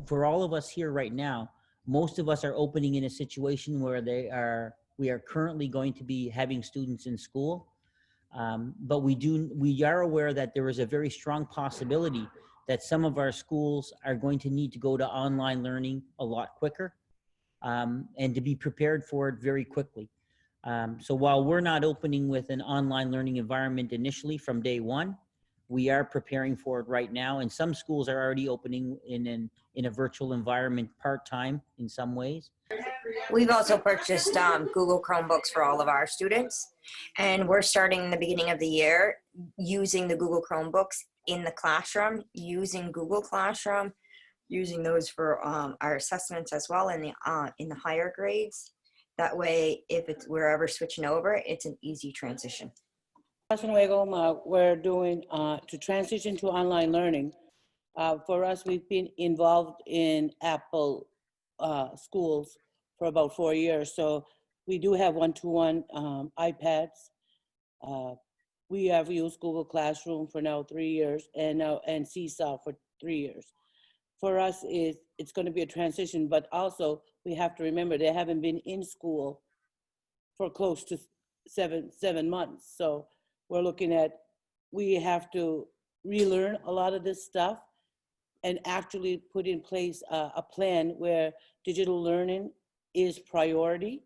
for all of us here right now, most of us are opening in a situation where we are currently going to be having students in school. But we are aware that there is a very strong possibility that some of our schools are going to need to go to online learning a lot quicker, and to be prepared for it very quickly. So while we're not opening with an online learning environment initially from day one, we are preparing for it right now. And some schools are already opening in a virtual environment part-time in some ways. We've also purchased Google Chromebooks for all of our students. And we're starting in the beginning of the year using the Google Chromebooks in the classroom, using Google Classroom, using those for our assessments as well in the higher grades. That way, if we're ever switching over, it's an easy transition. We're doing to transition to online learning. For us, we've been involved in Apple schools for about 4 years. So we do have one-to-one iPads. We have used Google Classroom for now 3 years, and Seesaw for 3 years. For us, it's going to be a transition, but also we have to remember they haven't been in school for close to seven months. So we're looking at, we have to relearn a lot of this stuff and actually put in place a plan where digital learning is priority,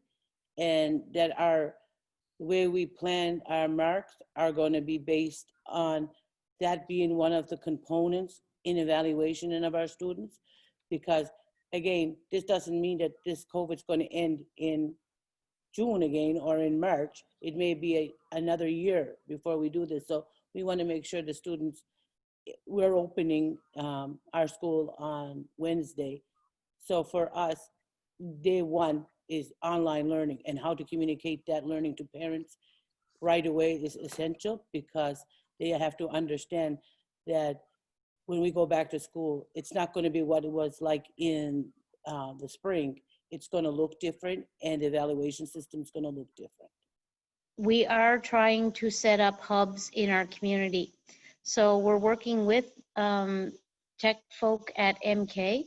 and that the way we plan our marks are going to be based on that being one of the components in evaluation of our students. Because again, this doesn't mean that this COVID's going to end in June again or in March. It may be another year before we do this. So we want to make sure the students, we're opening our school on Wednesday. So for us, day one is online learning, and how to communicate that learning to parents right away is essential, because they have to understand that when we go back to school, it's not going to be what it was like in the spring. It's going to look different, and the evaluation system is going to look different. We are trying to set up hubs in our community. So we're working with tech folk at MK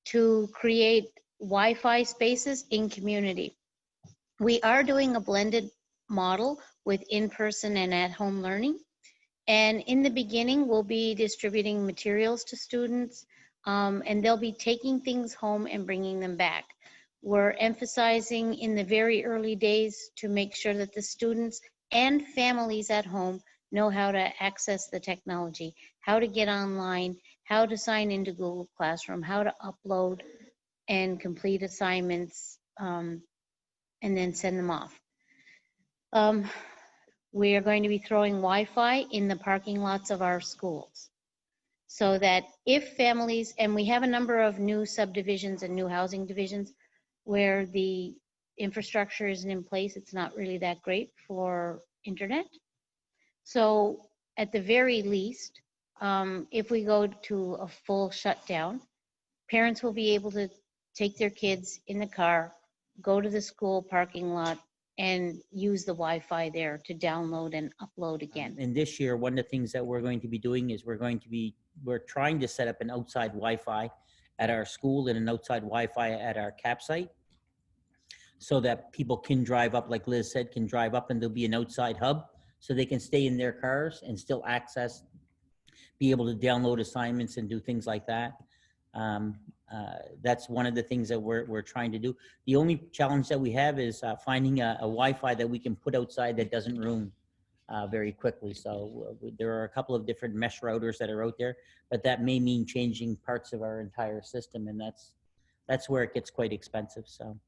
to create Wi-Fi spaces in community. We are doing a blended model with in-person and at-home learning. And in the beginning, we'll be distributing materials to students, and they'll be taking things home and bringing them back. We're emphasizing in the very early days to make sure that the students and families at home know how to access the technology, how to get online, how to sign into Google Classroom, how to upload and complete assignments, and then send them off. We are going to be throwing Wi-Fi in the parking lots of our schools, so that if families, and we have a number of new subdivisions and new housing divisions where the infrastructure isn't in place, it's not really that great for internet. So at the very least, if we go to a full shutdown, parents will be able to take their kids in the car, go to the school parking lot, and use the Wi-Fi there to download and upload again. And this year, one of the things that we're going to be doing is we're trying to set up an outside Wi-Fi at our school and an outside Wi-Fi at our campsite, so that people can drive up, like Liz said, can drive up, and there'll be an outside hub so they can stay in their cars and still access, be able to download assignments and do things like that. That's one of the things that we're trying to do. The only challenge that we have is finding a Wi-Fi that we can put outside that doesn't ruin very quickly. So there are a couple of different mesh routers that are out there, but that may mean changing parts of our entire system, and that's where it gets quite expensive. So.